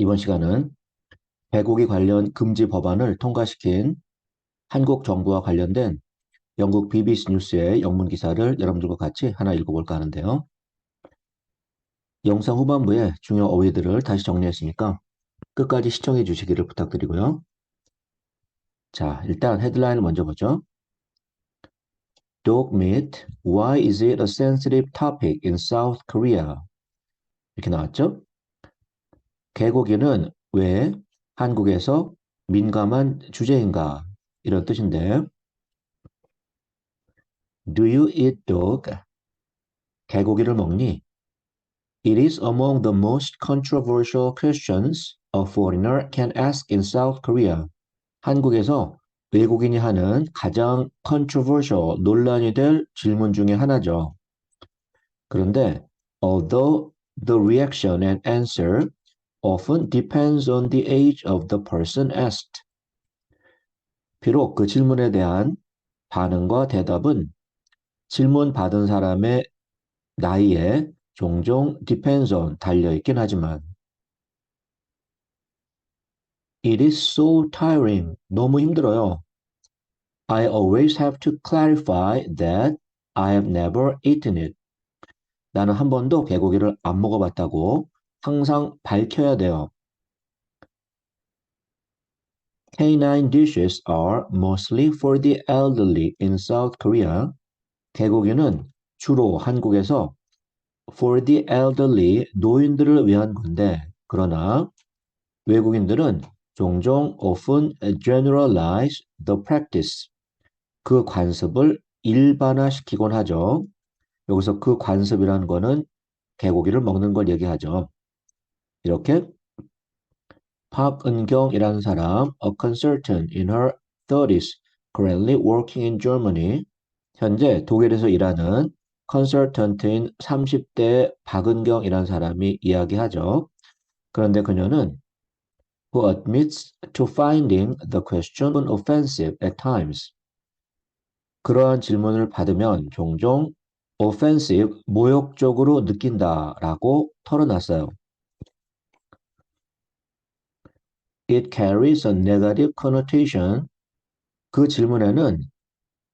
이번 시간은 개고기 관련 금지 법안을 통과시킨 한국 정부와 관련된 영국 BBC 뉴스의 영문 기사를 여러분들과 같이 하나 읽어볼까 하는데요. 영상 후반부에 중요 어휘들을 다시 정리했으니까 끝까지 시청해 주시기를 부탁드리고요. 자, 일단 헤드라인을 먼저 보죠. Dog meat, why is it a sensitive topic in South Korea? 이렇게 나왔죠. 개고기는 왜 한국에서 민감한 주제인가? 이런 뜻인데 Do you eat dog? 개고기를 먹니? It is among the most controversial questions a foreigner can ask in South Korea. 한국에서 외국인이 하는 가장 controversial, 논란이 될 질문 중에 하나죠. 그런데 although the reaction and answer often depends on the age of the person asked. 비록 그 질문에 대한 반응과 대답은 질문 받은 사람의 나이에 종종 depends on 달려있긴 하지만 It is so tiring. 너무 힘들어요. I always have to clarify that I have never eaten it. 나는 한 번도 개고기를 안 먹어봤다고 항상 밝혀야 돼요. Canine dishes are mostly for the elderly in South Korea. 개고기는 주로 한국에서 for the elderly, 노인들을 위한 건데, 그러나 외국인들은 종종 often generalize the practice. 그 관습을 일반화시키곤 하죠. 여기서 그 관습이라는 거는 개고기를 먹는 걸 얘기하죠. 이렇게 박은경이라는 사람, a consultant in her 30s, currently working in Germany. 현재 독일에서 일하는 컨설턴트인 30대 박은경이라는 사람이 이야기하죠. 그런데 그녀는 who admits to finding the question offensive at times. 그러한 질문을 받으면 종종 offensive, 모욕적으로 느낀다라고 털어놨어요. It carries a negative connotation. 그 질문에는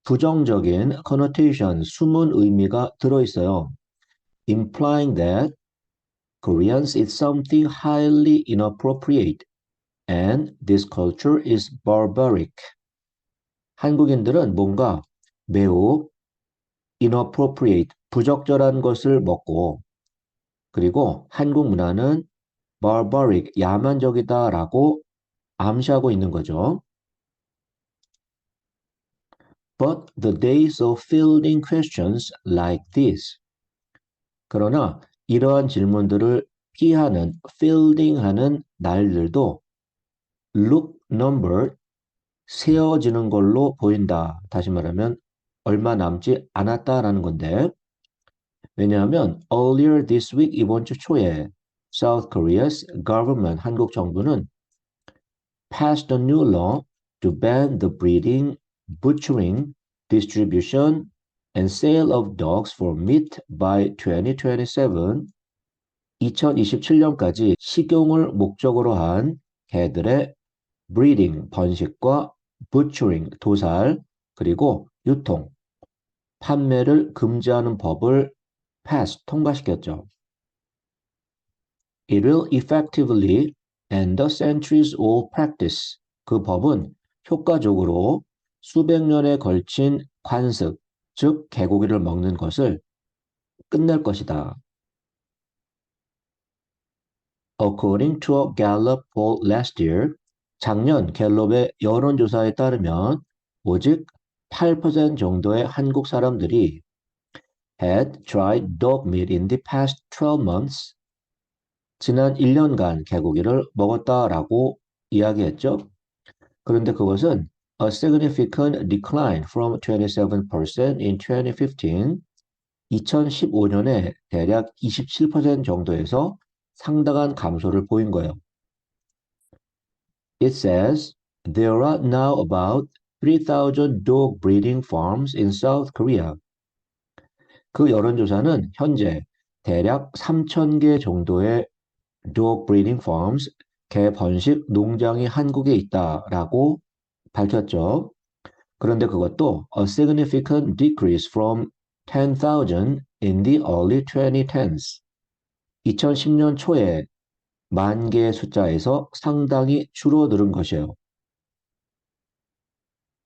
부정적인 connotation, 숨은 의미가 들어있어요. Implying that Koreans is something highly inappropriate and this culture is barbaric. 한국인들은 뭔가 매우 inappropriate, 부적절한 것을 먹고 그리고 한국 문화는 barbaric, 야만적이다라고 암시하고 있는 거죠. But the days of fielding questions like this. 그러나 이러한 질문들을 피하는, fielding하는 날들도 look numbered, 세어지는 걸로 보인다. 다시 말하면 얼마 남지 않았다라는 건데 왜냐하면 earlier this week 이번 주 초에 South Korea's government 한국 정부는 passed a new law to ban the breeding, butchering, distribution, and sale of dogs for meat by 2027. 2027년까지 식용을 목적으로 한 개들의 breeding, 번식과 butchering, 도살, 그리고 유통, 판매를 금지하는 법을 pass, 통과시켰죠. It will effectively end the centuries-old practice. 그 법은 효과적으로 수백 년에 걸친 관습, 즉 개고기를 먹는 것을 끝낼 것이다. According to a Gallup poll last year, 작년 갤럽의 여론조사에 따르면 오직 8% 정도의 한국 사람들이 had tried dog meat in the past 12 months. 지난 1년간 개고기를 먹었다라고 이야기했죠. 그런데 그것은 a significant decline from 27% in 2015. 2015년에 대략 27% 정도에서 상당한 감소를 보인 거예요. It says there are now about 3,000 dog breeding farms in South Korea. 그 여론조사는 현재 대략 3,000개 정도의 dog breeding farms, 개 번식 농장이 한국에 있다라고 밝혔죠. 그런데 그것도 a significant decrease from 10,000 in the early 2010s. 2010년 초에 만 개의 숫자에서 상당히 줄어드는 것이에요.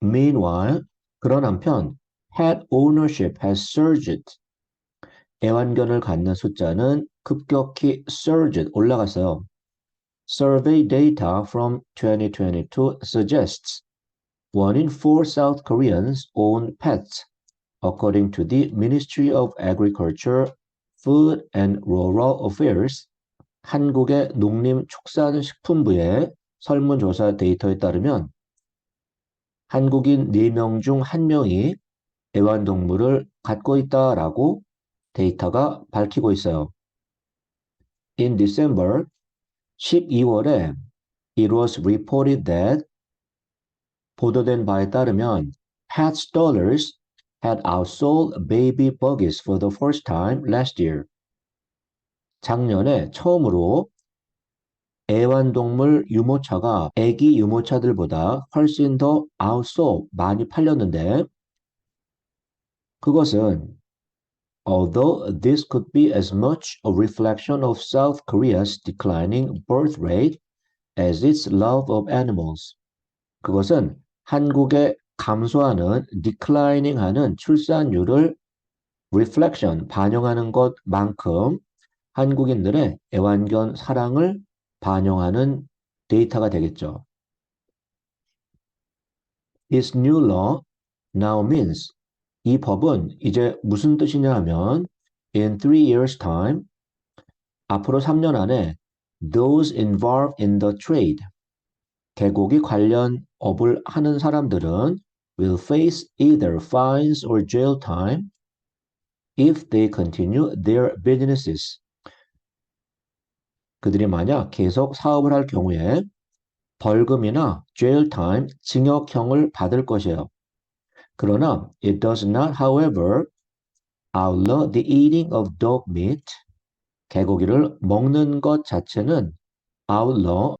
Meanwhile, 그런 한편 pet ownership has surged. 애완견을 갖는 숫자는 급격히 surged 올라갔어요. Survey data from 2022 suggests 1 in 4 South Koreans own pets, according to the Ministry of Agriculture, Food and Rural Affairs. 한국의 농림축산식품부의 설문조사 데이터에 따르면 한국인 4명 중 1명이 애완동물을 갖고 있다라고 데이터가 밝히고 있어요. In December, 12월에 it was reported that 보도된 바에 따르면 pet strollers had outsold baby buggies for the first time last year. 작년에 처음으로 애완동물 유모차가 애기 유모차들보다 훨씬 더 outsold 많이 팔렸는데 그것은 although this could be as much a reflection of South Korea's declining birth rate as its love of animals. 그것은 한국의 감소하는 declining하는 출산율을 reflection 반영하는 것만큼 한국인들의 애완견 사랑을 반영하는 데이터가 되겠죠. This new law now means 이 법은 이제 무슨 뜻이냐 하면 in 3 years time 앞으로 3년 안에 those involved in the trade 개고기 관련 업을 하는 사람들은 will face either fines or jail time if they continue their businesses. 그들이 만약 계속 사업을 할 경우에 벌금이나 jail time, 징역형을 받을 것이에요. 그러나 it does not, however, outlaw the eating of dog meat. 개고기를 먹는 것 자체는 outlaw,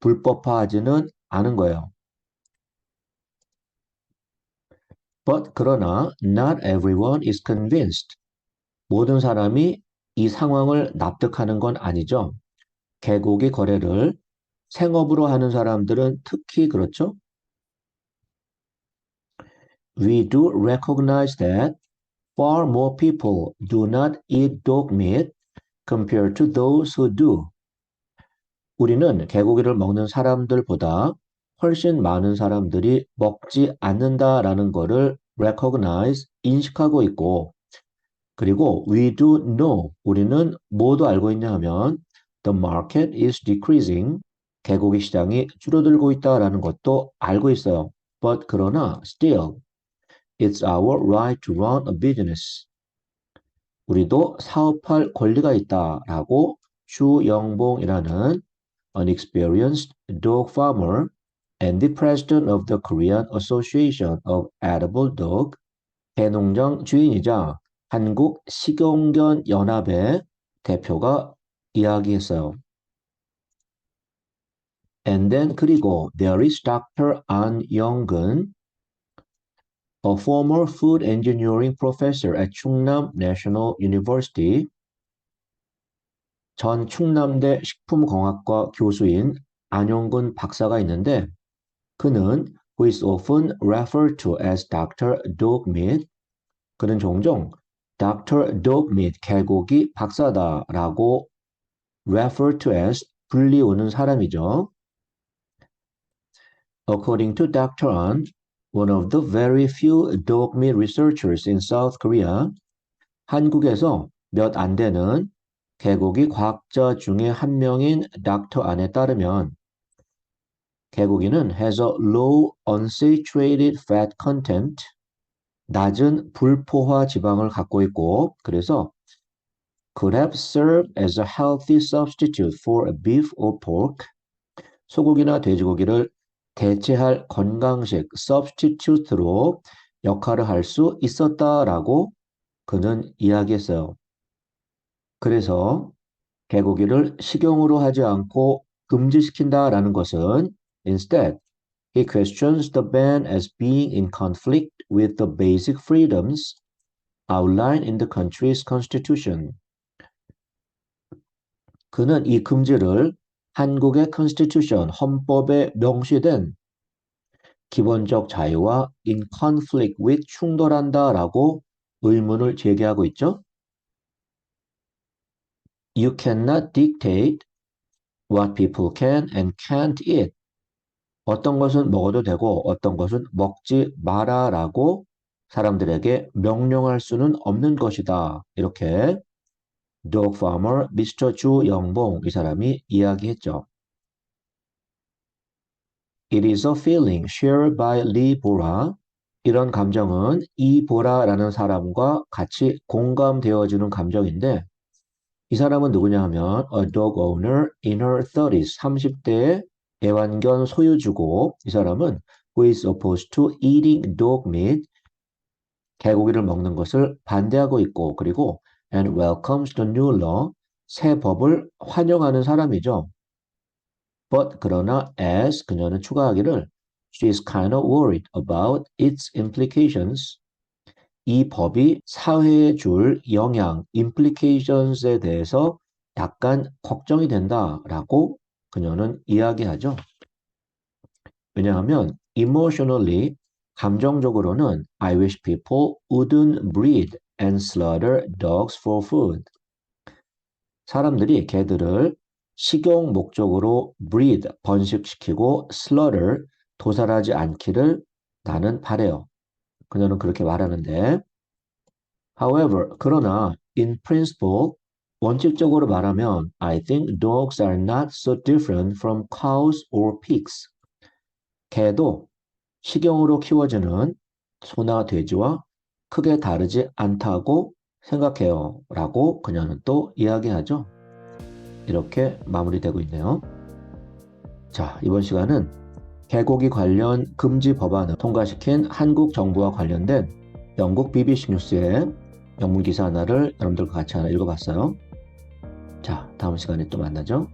불법화하지는 않은 거예요. But 그러나 not everyone is convinced. 모든 사람이 이 상황을 납득하는 건 아니죠. 개고기 거래를 생업으로 하는 사람들은 특히 그렇죠. We do recognize that far more people do not eat dog meat compared to those who do. 우리는 개고기를 먹는 사람들보다 훨씬 많은 사람들이 먹지 않는다라는 거를 recognize, 인식하고 있고 그리고 we do know, 우리는 모두 알고 있냐 하면 the market is decreasing, 개고기 시장이 줄어들고 있다라는 것도 알고 있어요. But 그러나 still, it's our right to run a business. 우리도 사업할 권리가 있다라고 주영봉이라는 an experienced dog farmer and the president of the Korean Association of Edible Dog, 개농장 주인이자 한국 식용견 연합의 대표가 이야기했어요. And then 그리고 there is Dr. An Young-gun, a former food engineering professor at Chungnam National University. 전 충남대 식품공학과 교수인 안용근 박사가 있는데 그는 who is often referred to as Dr. Dogmeat. 그는 종종 Dr. Dogmeat 개고기 박사다라고 referred to as 불리우는 사람이죠. According to Dr. An, one of the very few dog meat researchers in South Korea, 한국에서 몇 안 되는 개고기 과학자 중에 한 명인 닥터 안에 따르면 개고기는 has a low unsaturated fat content, 낮은 불포화 지방을 갖고 있고 그래서 could have served as a healthy substitute for a beef or pork, 소고기나 돼지고기를 대체할 건강식 substitute로 역할을 할 수 있었다라고 그는 이야기했어요. 그래서 개고기를 식용으로 하지 않고 금지시킨다라는 것은 instead, he questions the ban as being in conflict with the basic freedoms outlined in the country's constitution. 그는 이 금지를 한국의 constitution, 헌법에 명시된 기본적 자유와 in conflict with 충돌한다라고 의문을 제기하고 있죠. You cannot dictate what people can and can't eat. 어떤 것은 먹어도 되고 어떤 것은 먹지 마라라고 사람들에게 명령할 수는 없는 것이다. 이렇게 dog farmer 미스터 주영봉 이 사람이 이야기했죠. It is a feeling shared by Lee Bora. 이런 감정은 이 보라라는 사람과 같이 공감되어지는 감정인데 이 사람은 누구냐 하면 a dog owner in her 30s, 30대의 애완견 소유주고 이 사람은 who is opposed to eating dog meat, 개고기를 먹는 것을 반대하고 있고 그리고 and welcomes the new law, 새 법을 환영하는 사람이죠. But 그러나 as 그녀는 추가하기를 she is kind of worried about its implications. 이 법이 사회에 줄 영향, implications에 대해서 약간 걱정이 된다라고 그녀는 이야기하죠. 왜냐하면 emotionally, 감정적으로는 I wish people wouldn't breed and slaughter dogs for food. 사람들이 개들을 식용 목적으로 breed, 번식시키고 slaughter, 도살하지 않기를 나는 바래요. 그녀는 그렇게 말하는데 However, 그러나 in principle, 원칙적으로 말하면 I think dogs are not so different from cows or pigs. 개도 식용으로 키워지는 소나 돼지와 크게 다르지 않다고 생각해요. 라고 그녀는 또 이야기하죠. 이렇게 마무리되고 있네요. 자, 이번 시간은 개고기 관련 금지 법안을 통과시킨 한국 정부와 관련된 영국 BBC 뉴스의 영문 기사 하나를 여러분들과 같이 하나 읽어봤어요. 자, 다음 시간에 또 만나죠.